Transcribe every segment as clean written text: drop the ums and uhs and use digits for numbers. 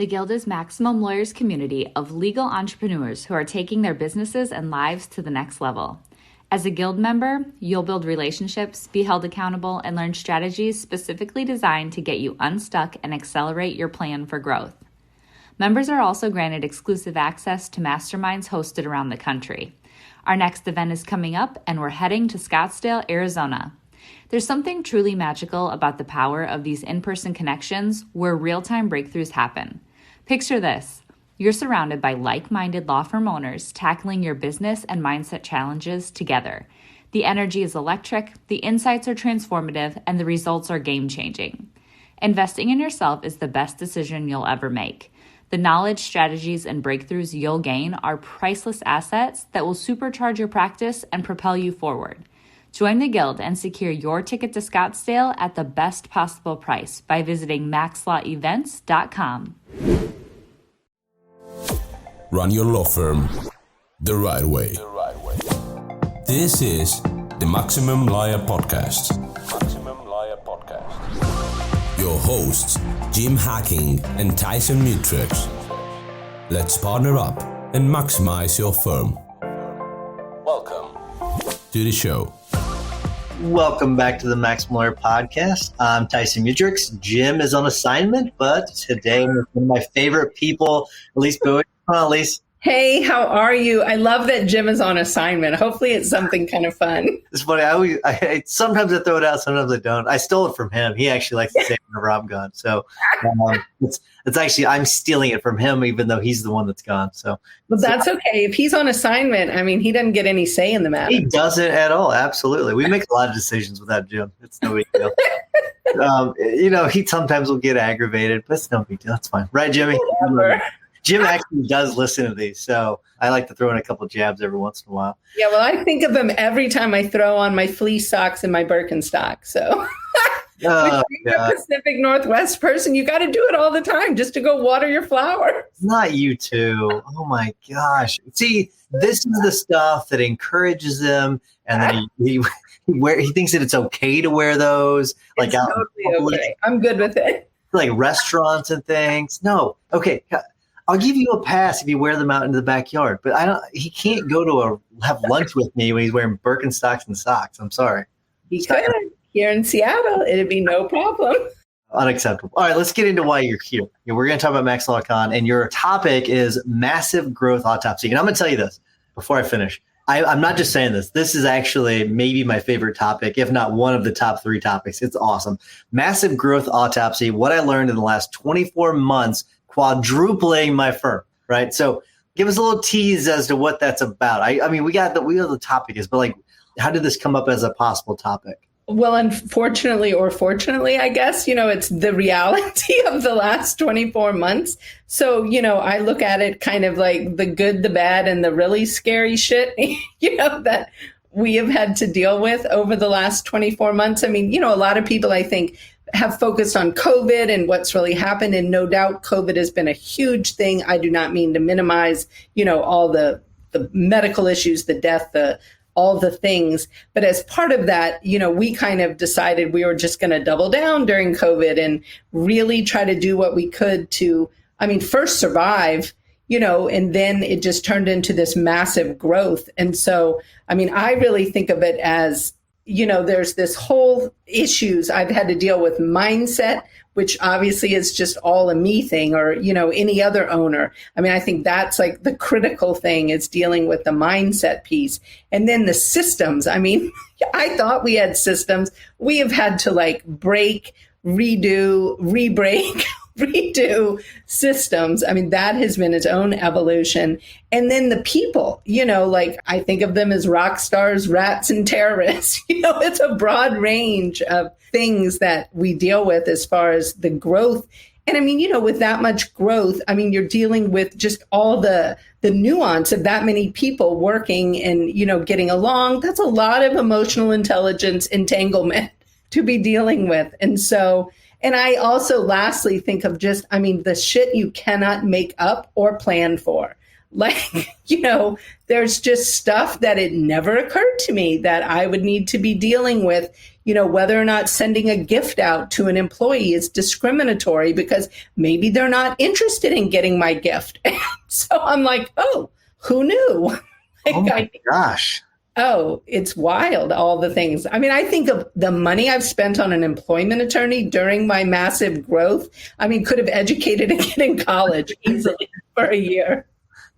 The Guild is Maximum Lawyers' community of legal entrepreneurs who are taking their businesses and lives to the next level. As a Guild member, you'll build relationships, be held accountable, and learn strategies specifically designed to get you unstuck and accelerate your plan for growth. Members are also granted exclusive access to masterminds hosted around the country. Our next event is coming up, and we're heading to Scottsdale, Arizona. There's something truly magical about the power of these in-person connections where real-time breakthroughs happen. Picture this. You're surrounded by like-minded law firm owners tackling your business and mindset challenges together. The energy is electric, the insights are transformative, and the results are game-changing. Investing in yourself is the best decision you'll ever make. The knowledge, strategies, and breakthroughs you'll gain are priceless assets that will supercharge your practice and propel you forward. Join the Guild and secure your ticket to Scottsdale at the best possible price by visiting MaxLawEvents.com. Run your law firm the right way. This is the Maximum Lawyer Podcast. Your hosts, Jim Hacking and Tyson Mutrux. Let's partner up and maximize your firm. Welcome to the show. Welcome back to the Maximum Lawyer Podcast. I'm Tyson Mutrux. Jim is on assignment, but today with one of my favorite people, Elise Buie. Come on, Elise. Hey, how are you? I love that Jim is on assignment. Hopefully it's something kind of fun. It's funny. Sometimes I throw it out, sometimes I don't. I stole it from him. He actually likes to say it whenever I'm gone. So it's actually, I'm stealing it from him, even though he's the one that's gone. But that's okay. If he's on assignment, I mean, he doesn't get any say in the matter. He doesn't at all. Absolutely. We make a lot of decisions without Jim. It's no big deal. He sometimes will get aggravated, but it's no big deal. That's fine. Right, Jimmy? Whatever. Jim actually does listen to these, so I like to throw in a couple of jabs every once in a while. Yeah, well, I think of him every time I throw on my fleece socks and my Birkenstock. So, being a Pacific Northwest person, you got to do it all the time just to go water your flowers. Not you too. Oh my gosh! See, this is the stuff that encourages them, and then he thinks that it's okay to wear those. It's totally okay. I'm good with it. Like restaurants and things. No, okay. I'll give you a pass if you wear them out into the backyard, but he can't go to have lunch with me when he's wearing Birkenstocks and socks. I'm sorry. He could. Here in Seattle, it'd be no problem. Unacceptable. All right, let's get into why you're here. We're going to talk about MaxLawCon, and your topic is massive growth autopsy. And I'm going to tell you this before I finish. I'm not just saying this. This is actually maybe my favorite topic, if not one of the top 3 topics. It's awesome. Massive growth autopsy, what I learned in the last 24 months quadrupling my firm, right? So give us a little tease as to what that's about. I mean, we know the topic is, but how did this come up as a possible topic? Well, unfortunately or fortunately, I guess, it's the reality of the last 24 months. So, I look at it kind of like the good, the bad, and the really scary shit, that we have had to deal with over the last 24 months. I mean, a lot of people, I think, have focused on COVID and what's really happened. And no doubt COVID has been a huge thing. I do not mean to minimize, all the medical issues, the death, all the things. But as part of that, we kind of decided we were just going to double down during COVID and really try to do what we could to, first survive, and then it just turned into this massive growth. And so, I really think of it as, there's this whole issues I've had to deal with mindset, which obviously is just all a me thing, or, any other owner. I think that's like the critical thing is dealing with the mindset piece. And then the systems. I thought we had systems. We have had to break, redo, re-break, redo systems. That has been its own evolution. And then the people, I think of them as rock stars, rats, and terrorists. It's a broad range of things that we deal with as far as the growth. And with that much growth, you're dealing with just all the nuance of that many people working and, getting along. That's a lot of emotional intelligence entanglement to be dealing with. And I also lastly think of just, the shit you cannot make up or plan for. Like, there's just stuff that it never occurred to me that I would need to be dealing with, whether or not sending a gift out to an employee is discriminatory because maybe they're not interested in getting my gift. So I'm like, oh, who knew? Like, oh my gosh. Oh, it's wild, all the things. I mean, I think of the money I've spent on an employment attorney during my massive growth. I mean, could have educated a kid in college easily for a year.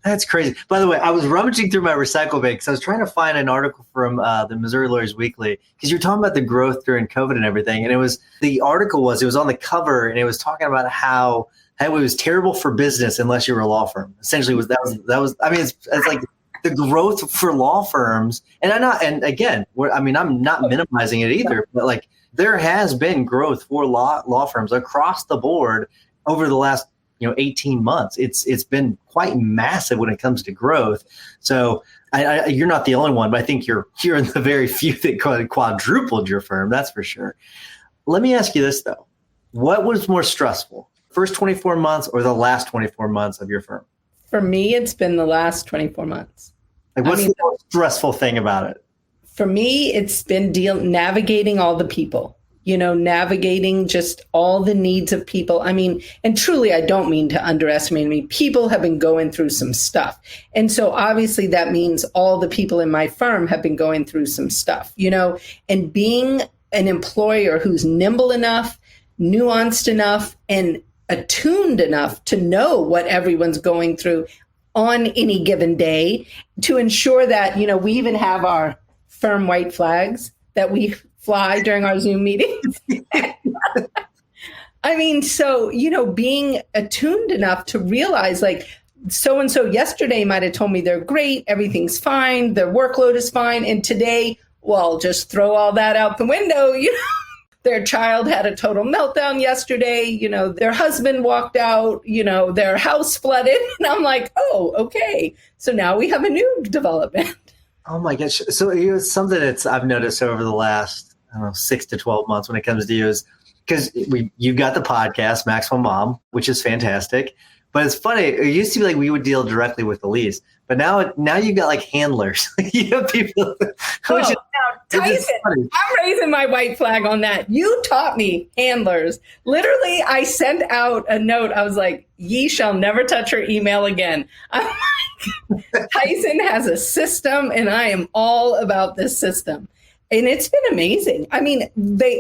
That's crazy. By the way, I was rummaging through my recycle bin because I was trying to find an article from the Missouri Lawyers Weekly because you're talking about the growth during COVID and everything. And it was on the cover and it was talking about how it was terrible for business unless you were a law firm. Essentially, that was. I mean, it's like the growth for law firms. And I'm not minimizing it either, but like there has been growth for law firms across the board over the last 18 months. It's been quite massive when it comes to growth. So you're not the only one, but I think you're in the very few that quadrupled your firm. That's for sure. Let me ask you this though. What was more stressful, first 24 months or the last 24 months of your firm? For me, it's been the last 24 months. Like what's the most stressful thing about it? For me, it's been navigating all the people. Navigating just all the needs of people. I mean, and truly, I don't mean to underestimate me. People have been going through some stuff. And so obviously that means all the people in my firm have been going through some stuff, and being an employer who's nimble enough, nuanced enough, and attuned enough to know what everyone's going through on any given day to ensure that, we even have our firm white flags that we fly during our Zoom meetings. I mean, so, being attuned enough to realize like so-and-so yesterday might've told me they're great, everything's fine, their workload is fine. And today, well, just throw all that out the window, Their child had a total meltdown yesterday, their husband walked out, their house flooded. And I'm like, oh, okay. So now we have a new development. Oh my gosh. So it's something that I've noticed over the last 6 to 12 months when it comes to you is because you've got the podcast, Maxwell Mom, which is fantastic. But it's funny. It used to be like we would deal directly with Elise, but now you've got like handlers. You have people. Tyson, I'm raising my white flag on that. You taught me handlers. Literally, I sent out a note. I was like, ye shall never touch her email again. I'm like, Tyson has a system and I am all about this system. And it's been amazing. I mean,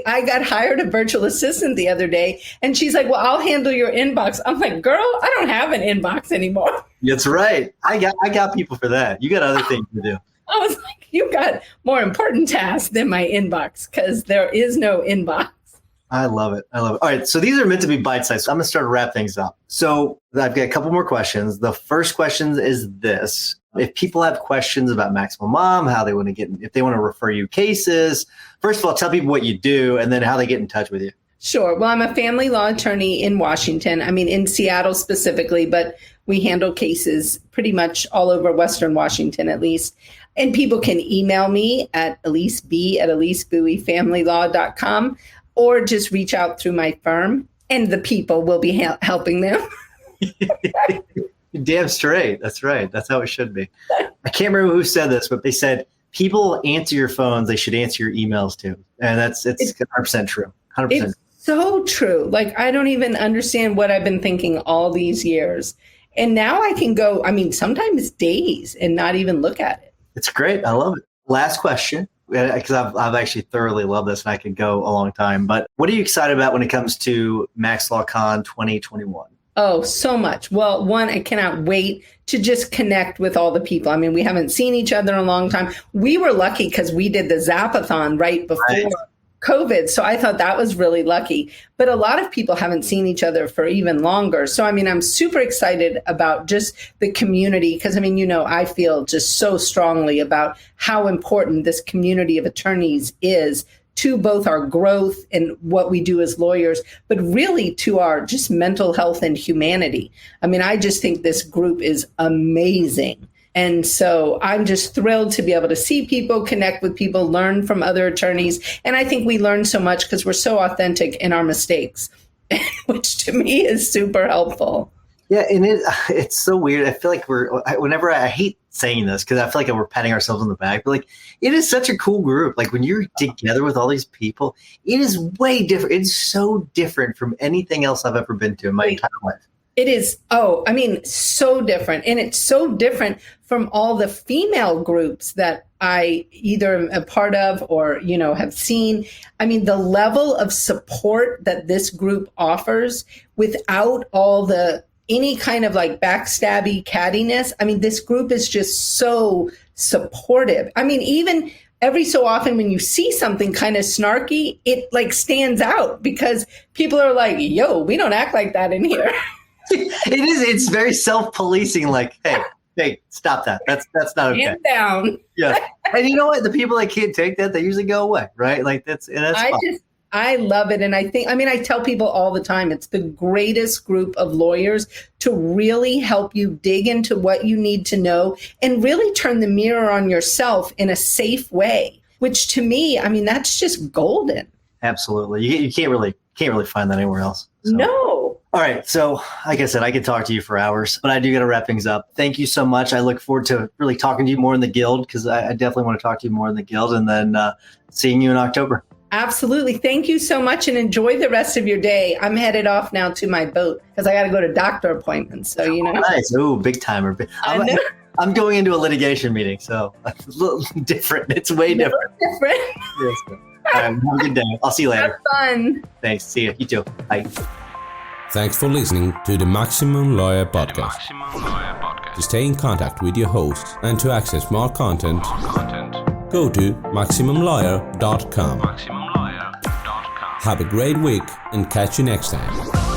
I got hired a virtual assistant the other day and she's like, well, I'll handle your inbox. I'm like, girl, I don't have an inbox anymore. That's right. I got people for that. You got other things to do. I was like, you got more important tasks than my inbox because there is no inbox. I love it. All right. So these are meant to be bite-sized. So I'm going to start to wrap things up. So I've got a couple more questions. The first question is this. If people have questions about Maxwell Mom, how they want to if they want to refer you cases, first of all, tell people what you do and then how they get in touch with you. Sure. Well, I'm a family law attorney in Washington. I mean, in Seattle specifically, but we handle cases pretty much all over Western Washington, at least. And people can email me at Elise B at EliseBuieFamilyLaw.com or just reach out through my firm and the people will be helping them. Damn straight. That's right. That's how it should be. I can't remember who said this, but they said people answer your phones. They should answer your emails too. And it's 100% true. 100%. It's so true. Like, I don't even understand what I've been thinking all these years. And now I can go, sometimes days and not even look at it. It's great. I love it. Last question, because I've actually thoroughly loved this and I could go a long time. But what are you excited about when it comes to MaxLawCon 2021? Oh, so much. Well, one, I cannot wait to just connect with all the people. I mean, we haven't seen each other in a long time. We were lucky because we did the Zapathon right before COVID. So I thought that was really lucky. But a lot of people haven't seen each other for even longer. So, I'm super excited about just the community because, I feel just so strongly about how important this community of attorneys is to both our growth and what we do as lawyers, but really to our just mental health and humanity. I just think this group is amazing. And so I'm just thrilled to be able to see people, connect with people, learn from other attorneys. And I think we learn so much because we're so authentic in our mistakes, which to me is super helpful. Yeah, and it's so weird. I feel like I hate saying this because I feel like we're patting ourselves on the back, but like it is such a cool group. Like when you're together with all these people, it is way different. It's so different from anything else I've ever been to in my entire life. It is, so different. And it's so different from all the female groups that I either am a part of or, have seen. I mean, the level of support that this group offers without any kind of like backstabby cattiness. I mean, this group is just so supportive. I mean, even every so often when you see something kind of snarky, it like stands out because people are like, yo, we don't act like that in here. It's very self-policing, like, hey, stop that. That's not okay. Hand down. Yeah. And you know what? The people that can't take that, they usually go away, right? Like that's fine. I love it. And I tell people all the time, it's the greatest group of lawyers to really help you dig into what you need to know and really turn the mirror on yourself in a safe way, which to me, I mean, that's just golden. Absolutely. You can't really find that anywhere else. So. No. All right. So like I said, I could talk to you for hours, but I do got to wrap things up. Thank you so much. I look forward to really talking to you more in the Guild because I definitely want to talk to you more in the Guild and then seeing you in October. Absolutely. Thank you so much and enjoy the rest of your day. I'm headed off now to my boat because I got to go to doctor appointments. So, Nice. Ooh, big timer. I'm going into a litigation meeting, so it's a little different. It's way different. Yes. All right, have a good day. I'll see you later. Have fun. Thanks. See you. You too. Bye. Thanks for listening to the Maximum Lawyer Podcast. To stay in contact with your hosts and to access more content, go to MaximumLawyer.com. Have a great week and catch you next time.